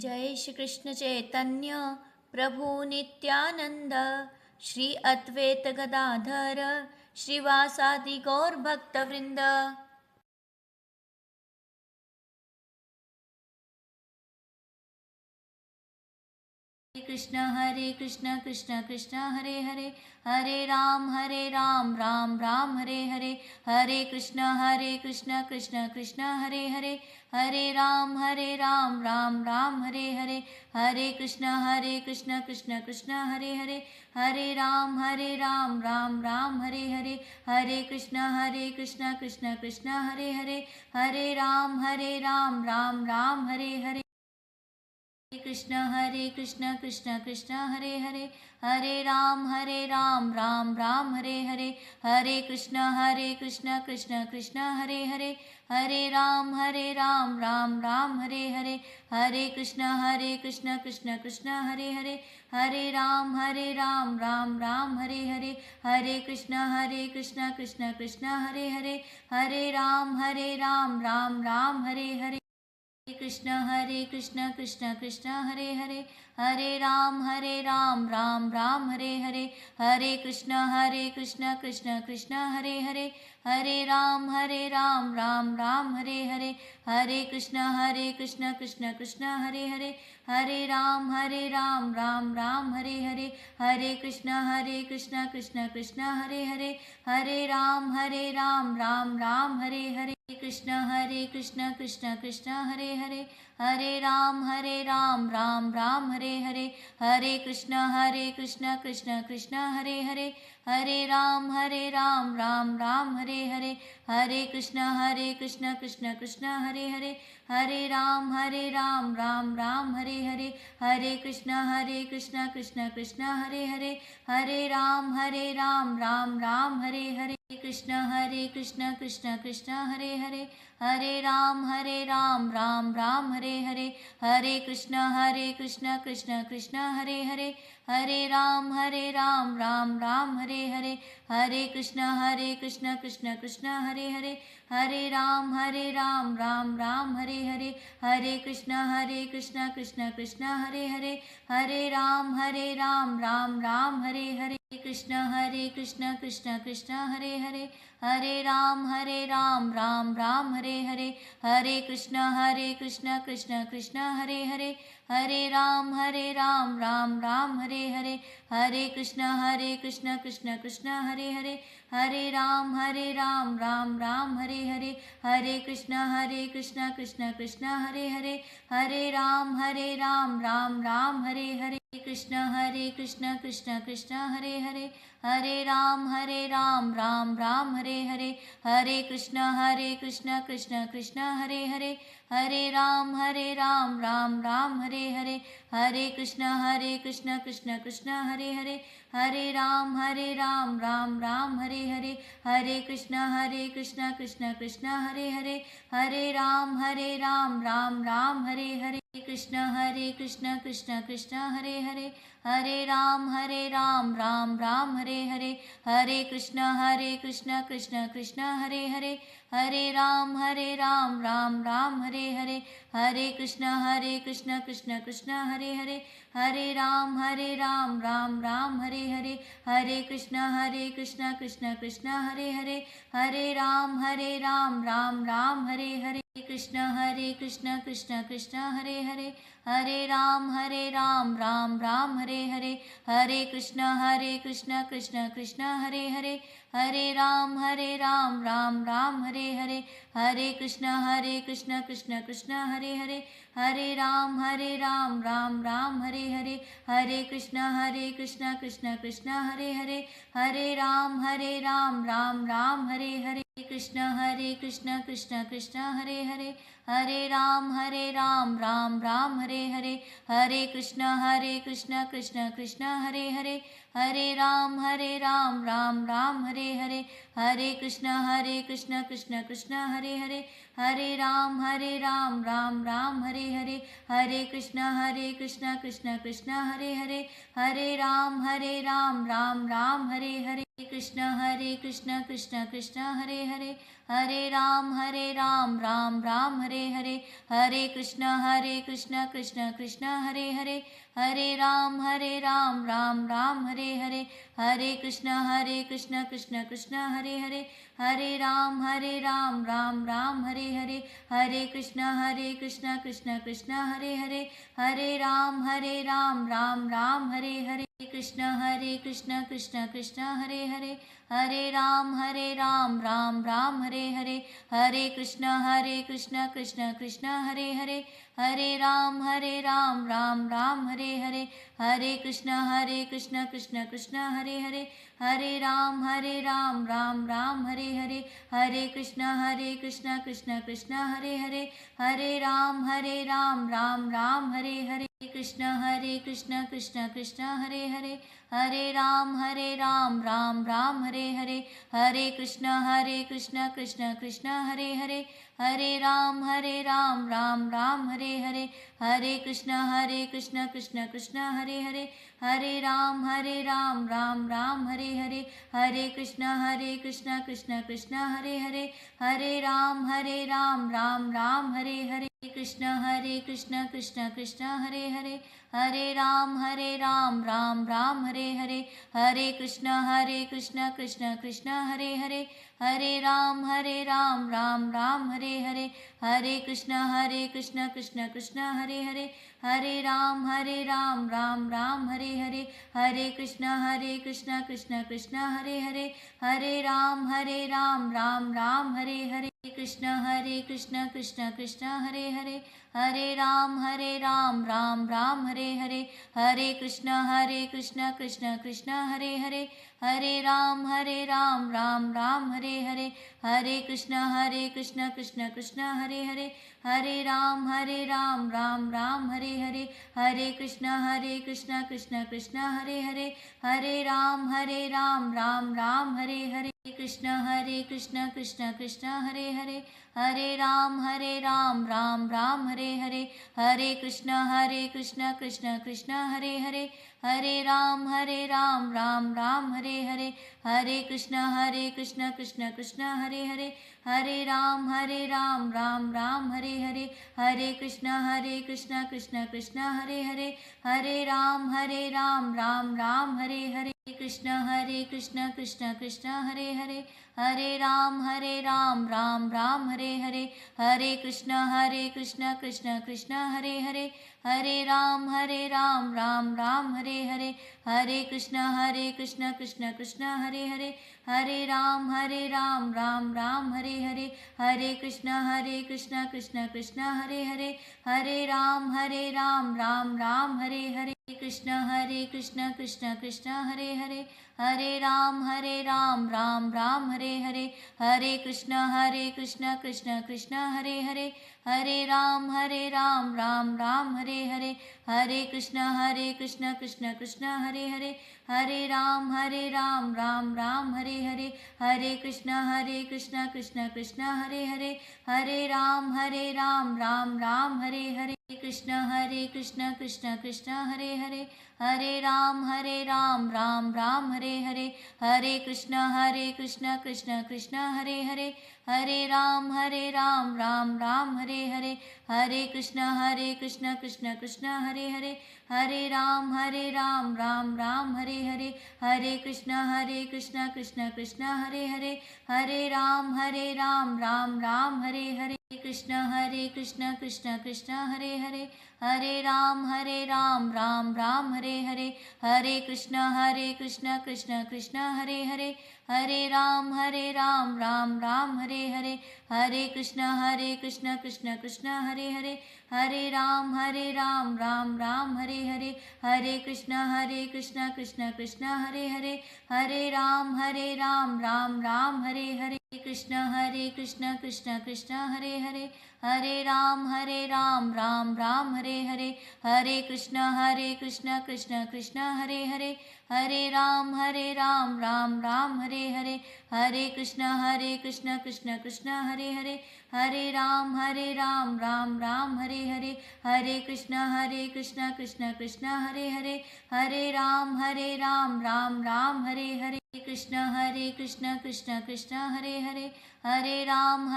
जय श्री कृष्ण चैतन्य प्रभु नित्यानंद, श्री अद्वैत गदाधर श्रीवासादि गौर भक्त वृंद। हरे कृष्ण कृष्ण कृष्ण हरे हरे, हरे राम राम राम हरे हरे, हरे कृष्ण कृष्ण कृष्ण हरे हरे, हरे राम राम राम हरे हरे, हरे कृष्ण कृष्ण कृष्ण हरे हरे, हरे राम राम राम हरे हरे, हरे कृष्ण कृष्ण कृष्ण हरे हरे, हरे राम राम राम हरे हरे, हरे कृष्ण कृष्ण कृष्ण हरे हरे, हरे राम राम राम हरे हरे, हरे कृष्ण कृष्ण कृष्ण हरे हरे, हरे राम राम राम हरे हरे, हरे कृष्ण कृष्ण कृष्ण हरे हरे, हरे राम राम राम हरे हरे, हरे कृष्ण कृष्ण कृष्ण हरे हरे, हरे राम राम राम हरे हरे, कृष्ण कृष्ण कृष्ण हरे हरे, हरे राम राम राम हरे हरे, हरे कृष्ण कृष्ण कृष्ण हरे हरे, हरे राम राम राम हरे हरे, हरे कृष्ण कृष्ण कृष्ण हरे हरे, हरे राम राम राम हरे हरे, हरे कृष्ण कृष्ण कृष्ण हरे हरे, हरे राम राम राम हरे हरे, कृष्ण कृष्ण कृष्ण हरे हरे, हरे राम राम राम हरे हरे, हरे कृष्ण कृष्ण कृष्ण हरे हरे, हरे राम राम राम हरे हरे, हरे कृष्ण कृष्ण कृष्ण हरे हरे, हरे राम राम राम हरे हरे, हरे कृष्ण कृष्ण कृष्ण हरे हरे, हरे राम राम राम हरे हरे, कृष्ण कृष्ण कृष्ण हरे हरे, हरे राम राम राम हरे हरे, हरे कृष्ण कृष्ण कृष्ण हरे हरे, हरे राम राम राम हरे हरे, हरे कृष्ण कृष्ण कृष्ण हरे हरे, हरे राम राम राम हरे हरे, हरे कृष्ण कृष्ण कृष्ण हरे हरे, हरे राम राम राम हरे हरे, कृष्ण कृष्ण कृष्ण हरे हरे, हरे राम राम राम हरे हरे, हरे कृष्ण कृष्ण कृष्ण हरे हरे, हरे राम राम राम हरे हरे, हरे कृष्ण कृष्ण कृष्ण हरे हरे, हरे राम राम राम हरे हरे, हरे कृष्ण कृष्ण कृष्ण हरे हरे, हरे राम राम राम हरे हरे, कृष्ण कृष्ण कृष्ण हरे हरे, हरे राम राम राम हरे हरे, हरे कृष्ण कृष्ण कृष्ण हरे हरे, हरे राम राम राम हरे हरे, हरे कृष्ण कृष्ण कृष्ण हरे हरे, हरे राम राम राम हरे हरे, हरे कृष्ण कृष्ण कृष्ण हरे हरे, हरे राम राम राम हरे हरे, कृष्ण कृष्ण कृष्ण हरे हरे, हरे राम राम राम हरे हरे, हरे कृष्ण कृष्ण कृष्ण हरे हरे, हरे राम राम राम हरे हरे, हरे कृष्ण कृष्ण कृष्ण हरे हरे, हरे राम राम राम हरे हरे, हरे कृष्ण कृष्ण कृष्ण हरे हरे, हरे राम राम राम हरे हरे, कृष्ण कृष्ण कृष्ण हरे हरे, हरे राम राम राम हरे हरे, हरे कृष्ण कृष्ण कृष्ण हरे हरे, हरे राम राम राम हरे हरे, हरे कृष्ण कृष्ण कृष्ण हरे हरे, हरे राम राम राम हरे हरे, हरे कृष्ण कृष्ण कृष्ण हरे हरे, हरे राम राम राम हरे हरे, कृष्ण कृष्ण कृष्ण हरे हरे, हरे राम राम राम हरे हरे, हरे कृष्ण कृष्ण कृष्ण हरे हरे, हरे राम राम राम हरे हरे, हरे कृष्ण कृष्ण कृष्ण हरे हरे, हरे राम राम राम हरे हरे, हरे कृष्ण कृष्ण कृष्ण हरे हरे, हरे राम राम राम हरे हरे, कृष्ण कृष्ण कृष्ण हरे हरे, हरे राम राम राम हरे हरे, हरे कृष्ण कृष्ण कृष्ण हरे हरे, हरे राम राम राम हरे हरे, हरे कृष्ण कृष्ण कृष्ण हरे हरे, हरे राम राम राम हरे हरे, हरे कृष्ण कृष्ण कृष्ण हरे हरे, हरे राम राम राम हरे हरे, कृष्ण कृष्ण कृष्ण हरे हरे, हरे राम राम राम हरे हरे, हरे कृष्ण कृष्ण कृष्ण हरे हरे, हरे राम राम राम हरे हरे, हरे कृष्ण कृष्ण कृष्ण हरे हरे, हरे राम राम राम हरे हरे, हरे कृष्ण कृष्ण कृष्ण हरे हरे, हरे राम राम राम हरे हरे, कृष्ण कृष्ण कृष्ण हरे हरे, हरे राम राम राम हरे हरे, हरे कृष्ण कृष्ण कृष्ण हरे हरे, हरे राम राम राम हरे हरे, हरे कृष्ण कृष्ण कृष्ण हरे हरे, हरे राम राम राम हरे हरे, हरे कृष्ण कृष्ण कृष्ण हरे हरे, हरे राम राम राम हरे हरे, कृष्ण कृष्ण कृष्ण हरे हरे, हरे राम राम राम हरे हरे, हरे कृष्ण कृष्ण कृष्ण हरे हरे, हरे राम राम राम हरे हरे, हरे कृष्ण कृष्ण कृष्ण हरे हरे, हरे राम राम राम हरे हरे, हरे कृष्ण कृष्ण कृष्ण हरे हरे, हरे राम राम राम हरे हरे, कृष्ण कृष्ण कृष्ण हरे हरे, हरे राम राम राम हरे हरे, हरे कृष्ण कृष्ण कृष्ण हरे हरे, हरे राम राम राम हरे हरे, हरे कृष्ण कृष्ण कृष्ण हरे हरे, हरे राम राम राम हरे हरे, हरे कृष्ण कृष्ण कृष्ण हरे हरे, हरे राम राम राम हरे हरे, कृष्ण कृष्ण कृष्ण हरे हरे, हरे राम राम राम हरे हरे, हरे कृष्ण कृष्ण कृष्ण हरे हरे, हरे राम राम राम हरे हरे, हरे कृष्ण कृष्ण कृष्ण हरे हरे, हरे राम राम राम हरे हरे, हरे कृष्ण कृष्ण कृष्ण हरे हरे, हरे राम राम राम हरे हरे, कृष्ण कृष्ण कृष्ण हरे हरे, हरे राम राम राम हरे हरे, हरे कृष्ण कृष्ण कृष्ण हरे हरे, हरे राम राम राम हरे हरे, हरे कृष्ण कृष्ण कृष्ण हरे हरे, हरे राम राम राम हरे हरे, हरे कृष्ण कृष्ण कृष्ण हरे हरे, हरे राम राम राम हरे हरे, कृष्ण कृष्ण कृष्ण हरे हरे, हरे राम राम राम हरे हरे, हरे कृष्ण कृष्ण कृष्ण हरे हरे, हरे राम राम राम हरे हरे, हरे कृष्ण कृष्ण कृष्ण हरे हरे, हरे राम राम राम हरे हरे, हरे कृष्ण कृष्ण कृष्ण हरे हरे, हरे राम राम राम हरे हरे, कृष्ण कृष्ण कृष्ण हरे हरे, हरे राम राम राम हरे हरे, हरे कृष्ण कृष्ण कृष्ण हरे हरे, हरे राम राम राम हरे हरे, हरे कृष्ण कृष्ण कृष्ण हरे हरे, हरे राम राम राम हरे हरे, हरे कृष्ण कृष्ण कृष्ण हरे हरे, हरे राम राम राम हरे हरे, कृष्ण कृष्ण कृष्ण हरे हरे, हरे राम राम राम हरे हरे, हरे कृष्ण कृष्ण कृष्ण हरे हरे, हरे राम राम राम हरे हरे, हरे कृष्ण कृष्ण कृष्ण हरे हरे, हरे राम राम राम हरे हरे, हरे कृष्ण कृष्ण कृष्ण हरे हरे, हरे राम राम राम हरे हरे, कृष्ण कृष्ण कृष्ण हरे हरे, हरे राम राम राम हरे हरे, हरे कृष्ण कृष्ण कृष्ण हरे हरे, हरे राम राम राम हरे हरे, हरे कृष्ण कृष्ण कृष्ण हरे हरे, हरे राम राम राम हरे हरे, हरे कृष्ण कृष्ण कृष्ण हरे हरे, हरे राम राम राम हरे हरे, हरे कृष्ण कृष्ण कृष्ण हरे हरे, हरे राम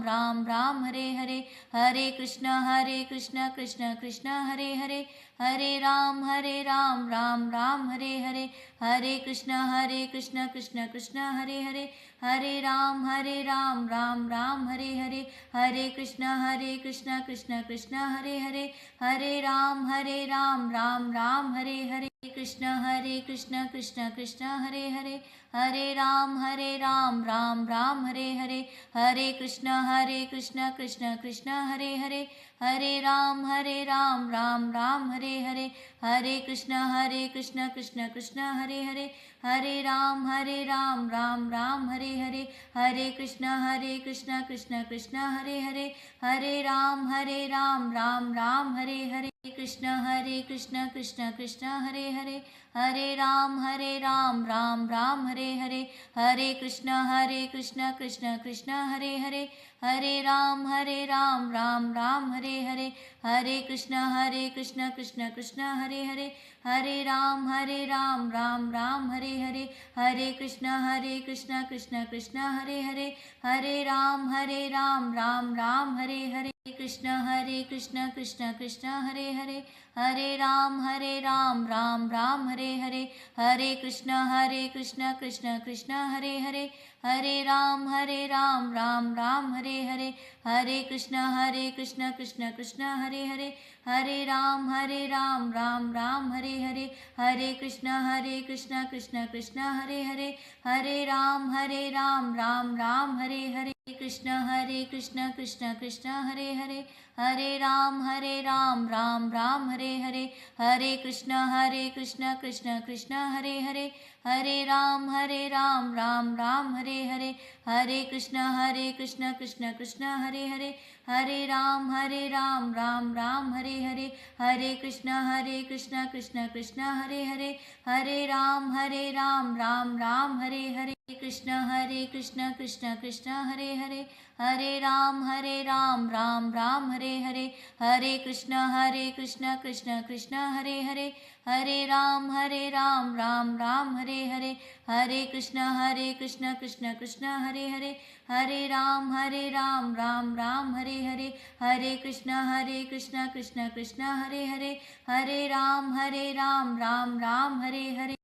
राम राम हरे हरे, हरे कृष्ण कृष्ण कृष्ण हरे हरे, हरे राम राम राम हरे हरे, हरे कृष्ण कृष्ण कृष्ण हरे हरे, हरे राम राम राम हरे हरे, हरे कृष्ण कृष्ण कृष्ण हरे हरे, हरे राम राम राम हरे हरे, कृष्ण कृष्ण कृष्ण हरे हरे, हरे राम राम राम हरे हरे, हरे कृष्ण कृष्ण कृष्ण हरे हरे, हरे राम राम राम हरे हरे, हरे कृष्ण कृष्ण कृष्ण हरे हरे, हरे राम राम राम हरे हरे, हरे कृष्ण कृष्ण कृष्ण हरे हरे, हरे राम राम राम हरे हरे, कृष्ण कृष्ण कृष्ण हरे हरे, हरे राम राम राम हरे हरे, हरे कृष्ण कृष्ण कृष्ण हरे हरे, हरे राम राम राम हरे हरे, हरे कृष्ण कृष्ण कृष्ण हरे हरे, हरे राम राम राम हरे हरे, हरे कृष्ण कृष्ण कृष्ण हरे हरे, हरे राम राम राम हरे हरे, कृष्ण कृष्ण कृष्ण हरे हरे, हरे राम राम राम हरे हरे, हरे कृष्ण कृष्ण कृष्ण हरे हरे, हरे राम राम राम हरे हरे, हरे कृष्ण कृष्ण कृष्ण हरे हरे, हरे राम राम राम हरे हरे, हरे कृष्ण कृष्ण कृष्ण हरे हरे, हरे राम राम राम हरे हरे, कृष्ण कृष्ण कृष्ण हरे हरे, हरे राम राम राम हरे हरे, हरे कृष्ण कृष्ण कृष्ण हरे हरे, हरे राम राम राम हरे हरे, हरे कृष्ण कृष्ण कृष्ण हरे हरे, हरे राम राम राम हरे हरे, हरे कृष्ण कृष्ण कृष्ण हरे हरे, हरे राम राम राम हरे हरे, कृष्ण कृष्ण कृष्ण हरे हरे, हरे राम राम राम हरे हरे, हरे कृष्ण कृष्ण कृष्ण हरे हरे, हरे राम राम राम हरे हरे, हरे कृष्ण कृष्ण कृष्ण हरे हरे, हरे राम राम राम हरे हरे, हरे कृष्ण कृष्ण कृष्ण हरे हरे, हरे राम राम राम हरे हरे,